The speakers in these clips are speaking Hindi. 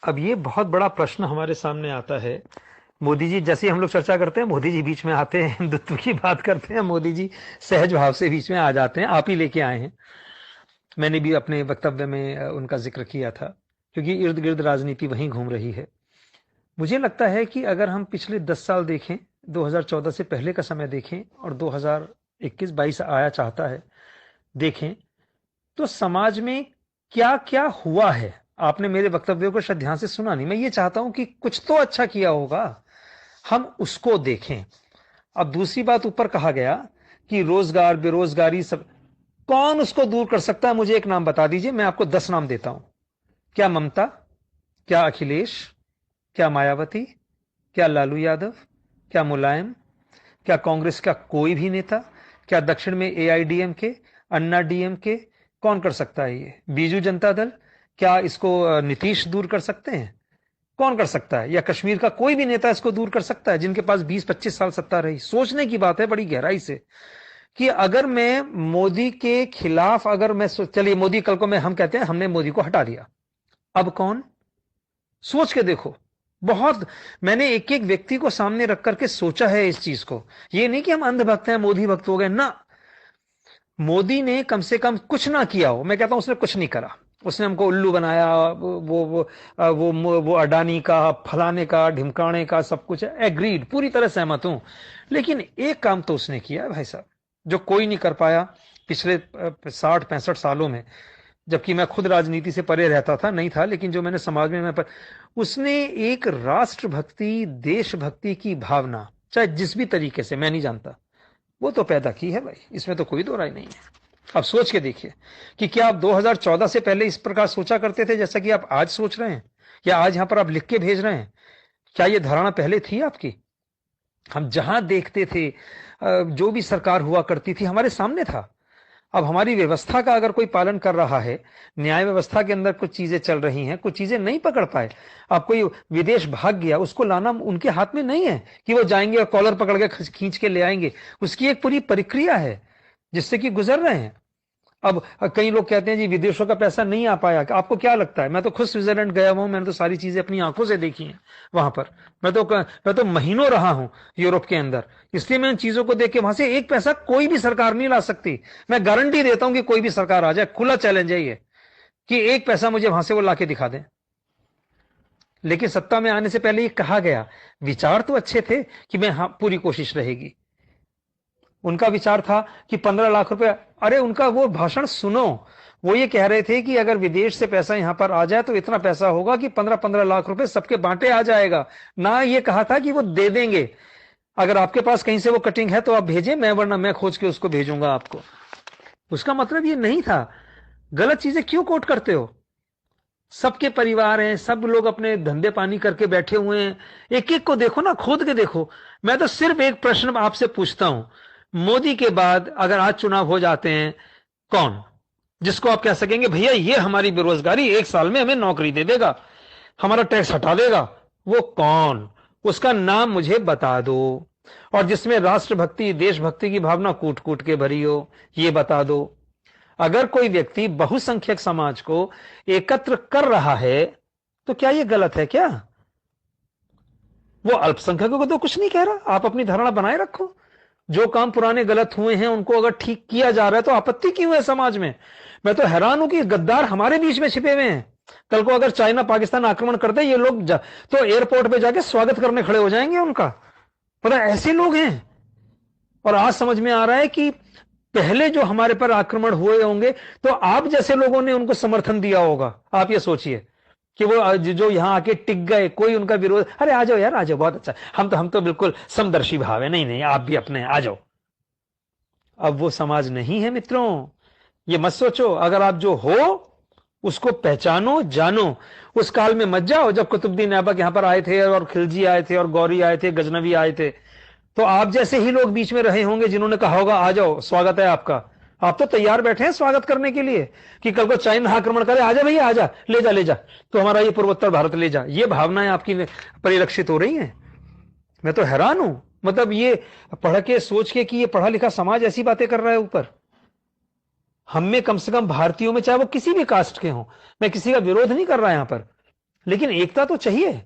अब ये बहुत बड़ा प्रश्न हमारे सामने आता है। मोदी जी जैसे ही हम लोग चर्चा करते हैं, मोदी जी बीच में आते हैं, हिंदुत्व की बात करते हैं, मोदी जी सहज भाव से बीच में आ जाते हैं। आप ही लेके आए हैं। मैंने भी अपने वक्तव्य में उनका जिक्र किया था, क्योंकि इर्द गिर्द राजनीति वहीं घूम रही है। मुझे लगता है कि अगर हम पिछले 10 साल देखें, 2014 से पहले का समय देखें और 2021-22 आया चाहता है देखें, तो समाज में क्या क्या हुआ है। आपने मेरे वक्तव्यों को शायद ध्यान से सुना नहीं। मैं ये चाहता हूं कि कुछ तो अच्छा किया होगा, हम उसको देखें। अब दूसरी बात, ऊपर कहा गया कि रोजगार बेरोजगारी सब, कौन उसको दूर कर सकता है? मुझे एक नाम बता दीजिए, मैं आपको 10 नाम देता हूं। क्या ममता? क्या अखिलेश? क्या मायावती? क्या लालू यादव? क्या मुलायम? क्या कांग्रेस का कोई भी नेता? क्या दक्षिण में एआईडीएमके, अन्ना डीएमके? कौन कर सकता है ये? बीजू जनता दल? क्या इसको नीतीश दूर कर सकते हैं? कौन कर सकता है? या कश्मीर का कोई भी नेता इसको दूर कर सकता है, जिनके पास 20-25 साल सत्ता रही? सोचने की बात है बड़ी गहराई से, कि अगर मैं मोदी के खिलाफ, अगर मैं चलिए मोदी, कल को मैं, हम कहते हैं हमने मोदी को हटा दिया, अब कौन? सोच के देखो। बहुत, मैंने एक एक व्यक्ति को सामने रख करके सोचा है इस चीज को। ये नहीं कि हम अंधभक्त हैं, मोदी भक्त हो गए ना। मोदी ने कम से कम कुछ ना किया हो, मैं कहता हूं उसने कुछ नहीं करा। उसने हमको उल्लू बनाया। वो अडानी का, फलाने का, ढिमकाने का सब कुछ है, एग्रीड, पूरी तरह सहमत हूं। लेकिन एक काम तो उसने किया है भाई साहब, जो कोई नहीं कर पाया पिछले 60-65 सालों में। जबकि मैं खुद राजनीति से परे रहता था, नहीं था, लेकिन जो मैंने समाज में उसने एक राष्ट्रभक्ति, देशभक्ति की भावना, चाहे जिस भी तरीके से, मैं नहीं जानता, वो तो पैदा की है भाई, इसमें तो कोई दो राय नहीं है। अब सोच के देखिए कि क्या आप 2014 से पहले इस प्रकार सोचा करते थे जैसा कि आप आज सोच रहे हैं, या आज यहां पर आप लिख के भेज रहे हैं? क्या ये धारणा पहले थी आपकी? हम जहां देखते थे, जो भी सरकार हुआ करती थी हमारे सामने था। अब हमारी व्यवस्था का अगर कोई पालन कर रहा है, न्याय व्यवस्था के अंदर कुछ चीजें चल रही हैं, कुछ चीजें नहीं पकड़ पाए, अब कोई विदेश भाग गया, उसको लाना उनके हाथ में नहीं है कि वो जाएंगे और कॉलर पकड़ के खींच के ले आएंगे। उसकी एक पूरी प्रक्रिया है जिससे कि गुजर रहे हैं। अब कई लोग कहते हैं जी विदेशों का पैसा नहीं आ पाया, आपको क्या लगता है? मैं तो खुद स्विट्जरलैंड गया हुआ हूं, मैंने तो सारी चीजें अपनी आंखों से देखी हैं वहां पर। मैं तो महीनों रहा हूं यूरोप के अंदर, इसलिए मैं इन चीजों को देख के, वहां से एक पैसा कोई भी सरकार नहीं ला सकती। मैं गारंटी देता हूं कि कोई भी सरकार आ जाए, खुला चैलेंज है ये, कि एक पैसा मुझे वहां से वो लाके दिखा दें। लेकिन सत्ता में आने से पहले ये कहा गया, विचार तो अच्छे थे कि मैं, हाँ, पूरी कोशिश रहेगी। उनका विचार था कि 15 लाख रुपए, अरे उनका वो भाषण सुनो। वो ये कह रहे थे कि अगर विदेश से पैसा यहां पर आ जाए तो इतना पैसा होगा कि 15-15 लाख रुपए सबके बांटे आ जाएगा। ना ये कहा था कि वो दे देंगे, अगर आपके पास कहीं से वो कटिंग है तो आप भेजें, मैं, वरना मैं खोज के उसको भेजूंगा आपको। उसका मतलब ये नहीं था। गलत चीजें क्यों कोट करते हो? सबके परिवार हैं, सब लोग अपने धंधे पानी करके बैठे हुए हैं। एक एक को देखो ना, खोद के देखो। मैं तो सिर्फ एक प्रश्न आपसे पूछता हूं, मोदी के बाद अगर आज चुनाव हो जाते हैं, कौन जिसको आप कह सकेंगे भैया ये हमारी बेरोजगारी 1 साल में हमें नौकरी दे देगा, हमारा टैक्स हटा देगा? वो कौन? उसका नाम मुझे बता दो। और जिसमें राष्ट्रभक्ति, देशभक्ति की भावना कूट कूट के भरी हो, ये बता दो। अगर कोई व्यक्ति बहुसंख्यक समाज को एकत्र कर रहा है तो क्या ये गलत है क्या? वो अल्पसंख्यकों को तो कुछ नहीं कह रहा, आप अपनी धारणा बनाए रखो। जो काम पुराने गलत हुए हैं उनको अगर ठीक किया जा रहा है तो आपत्ति क्यों है समाज में? मैं तो हैरान हूं कि गद्दार हमारे बीच में छिपे हुए हैं। कल को अगर चाइना पाकिस्तान आक्रमण कर दे ये लोग, तो एयरपोर्ट पे जाके स्वागत करने खड़े हो जाएंगे उनका। पता, ऐसे लोग हैं। और आज समझ में आ रहा है कि पहले जो हमारे पर आक्रमण हुए होंगे तो आप जैसे लोगों ने उनको समर्थन दिया होगा। आप ये सोचिए कि वो जो यहां आके टिक गए, कोई उनका विरोध, अरे आ जाओ यार, आ जाओ, बहुत अच्छा, हम तो बिल्कुल समदर्शी भाव है, नहीं नहीं आप भी अपने आ जाओ। अब वो समाज नहीं है मित्रों। ये मत सोचो, अगर आप जो हो उसको पहचानो, जानो। उस काल में मत जाओ जब कुतुबुद्दीन ऐबक यहां पर आए थे और खिलजी आए थे और गौरी आए थे, गजनवी आए थे, तो आप जैसे ही लोग बीच में रहे होंगे जिन्होंने कहा होगा आ जाओ, स्वागत है आपका। आप तो तैयार बैठे हैं स्वागत करने के लिए कि कल को चाइना आक्रमण करे, आजा भैया आजा, ले जा ले जा, तो हमारा ये पूर्वोत्तर भारत ले जा। ये भावनाएं आपकी परिलक्षित हो रही हैं। मैं तो हैरान हूं, मतलब ये पढ़ के सोच के कि ये पढ़ा लिखा समाज ऐसी बातें कर रहा है ऊपर। हम में कम से कम भारतीयों में, चाहे वो किसी भी कास्ट के हों, मैं किसी का विरोध नहीं कर रहा यहां पर, लेकिन एकता तो चाहिए,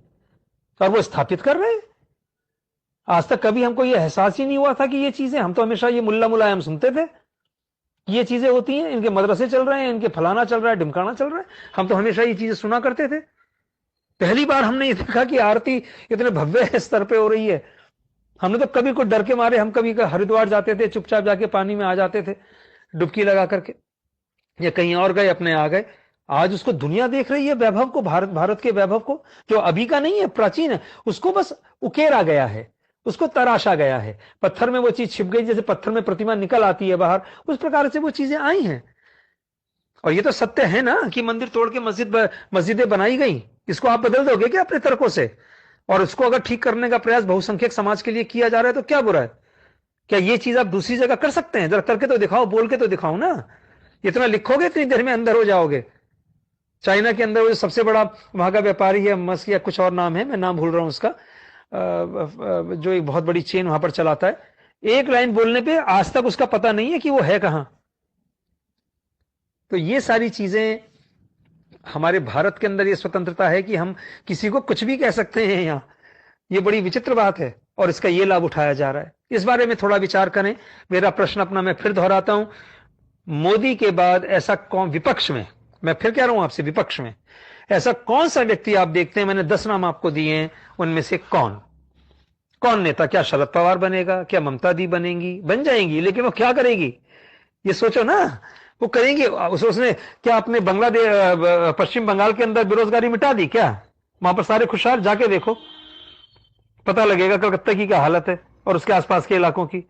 और वो स्थापित कर रहे हैं। आज तक कभी हमको ये एहसास ही नहीं हुआ था कि ये चीजें, हम तो हमेशा ये मुल्ला मुलायम सुनते थे कि ये चीजें होती हैं, इनके मदरसे चल रहे हैं, इनके फलाना चल रहा है, ढिमकाना चल रहा है, हम तो हमेशा ये चीजें सुना करते थे। पहली बार हमने ये देखा कि आरती इतने भव्य स्तर पे हो रही है। हमने तो कभी कुछ डर के मारे, हम कभी हरिद्वार जाते थे, चुपचाप जाके पानी में आ जाते थे डुबकी लगा करके, या कहीं और गए, अपने आ गए। आज उसको दुनिया देख रही है, वैभव को, भारत के वैभव को, जो अभी का नहीं है, प्राचीन है, उसको बस उकेरा गया है, उसको तराशा गया है। पत्थर में वो चीज छिप गई, जैसे पत्थर में प्रतिमा निकल आती है बाहर, उस प्रकार से वो चीजें आई हैं। और ये तो सत्य है ना कि मंदिर तोड़ के मस्जिदें बनाई गई। इसको आप बदल दोगे क्या अपने तर्कों से? और उसको अगर ठीक करने का प्रयास बहुसंख्यक समाज के लिए किया जा रहा है तो क्या बुरा है? क्या ये चीज आप दूसरी जगह कर सकते हैं? जरा करके तो दिखाओ, बोल के तो दिखाओ ना। इतना लिखोगे इतनी देर में अंदर हो जाओगे। चाइना के अंदर वो सबसे बड़ा वहां का व्यापारी है, मस्क या कुछ और नाम है, मैं नाम भूल रहा हूं उसका, जो एक बहुत बड़ी चेन वहां पर चलाता है, एक लाइन बोलने पे आज तक उसका पता नहीं है कि वो है कहां। तो ये सारी चीजें, हमारे भारत के अंदर ये स्वतंत्रता है कि हम किसी को कुछ भी कह सकते हैं यहां। ये बड़ी विचित्र बात है, और इसका ये लाभ उठाया जा रहा है। इस बारे में थोड़ा विचार करें। मेरा प्रश्न अपना मैं फिर दोहराता हूं, मोदी के बाद ऐसा कौन, विपक्ष में, मैं फिर कह रहा हूं आपसे, विपक्ष में ऐसा कौन सा व्यक्ति आप देखते हैं? मैंने 10 नाम आपको दिए हैं, उनमें से कौन नेता? क्या शरद पवार बनेगा? क्या ममता दी बनेंगी? बन जाएंगी, लेकिन वो क्या करेगी ये सोचो ना। वो करेंगे, उसने क्या अपने बांग्लादेश, पश्चिम बंगाल के अंदर बेरोजगारी मिटा दी क्या? वहां पर सारे खुशहाल, जाके देखो, पता लगेगा कलकत्ता की क्या हालत है और उसके आसपास के इलाकों की।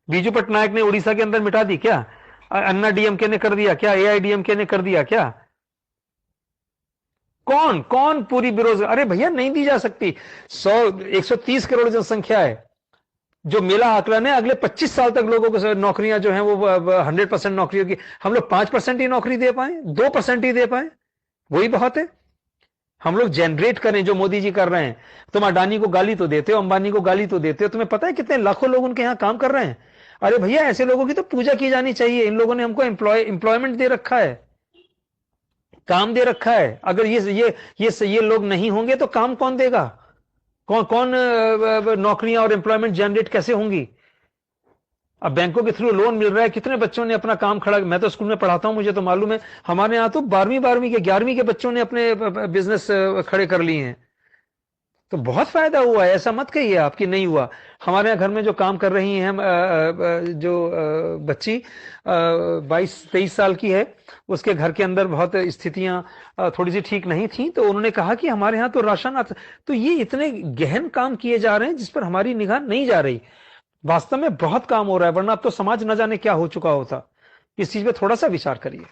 बीजू पटनायक ने उड़ीसा के अंदर मिटा दी क्या? अन्ना डीएमके ने कर दिया क्या? एआईडीएमके ने कर दिया क्या? कौन पूरी बेरोजगार? अरे भैया, नहीं दी जा सकती। 130 करोड़ जनसंख्या है। जो मेरा आकलन है, अगले 25 साल तक लोगों को नौकरियां जो हैं वो 100% नौकरियों की, हम लोग 5% ही नौकरी दे पाए, 2% ही दे पाए, वही बहुत है। हम लोग जनरेट करें जो मोदी जी कर रहे हैं। तुम अडानी को गाली तो देते हो, अंबानी को गाली तो देते हो, तुम्हें पता है कितने लाखों लोग उनके यहां काम कर रहे हैं? अरे भैया, ऐसे लोगों की तो पूजा की जानी चाहिए। इन लोगों ने हमको एम्प्लॉयमेंट दे रखा है, काम दे रखा है। अगर ये लोग नहीं होंगे तो काम कौन देगा? कौन नौकरियां और एम्प्लॉयमेंट जनरेट कैसे होंगी? अब बैंकों के थ्रू लोन मिल रहा है, कितने बच्चों ने अपना काम खड़ा, मैं तो स्कूल में पढ़ाता हूं, मुझे तो मालूम है, हमारे यहां तो 12वीं के 11वीं के बच्चों ने अपने बिजनेस खड़े कर लिए हैं। तो बहुत फायदा हुआ है, ऐसा मत कहिए आपकी नहीं हुआ। हमारे यहाँ घर में जो काम कर रही हैं, जो बच्ची 22-23 साल की है, उसके घर के अंदर बहुत स्थितियां थोड़ी सी ठीक नहीं थी, तो उन्होंने कहा कि हमारे यहाँ तो राशन आता। तो ये इतने गहन काम किए जा रहे हैं जिस पर हमारी निगाह नहीं जा रही। वास्तव में बहुत काम हो रहा है, वरना अब तो समाज न जाने क्या हो चुका होता। इस चीज पे थोड़ा सा विचार करिए।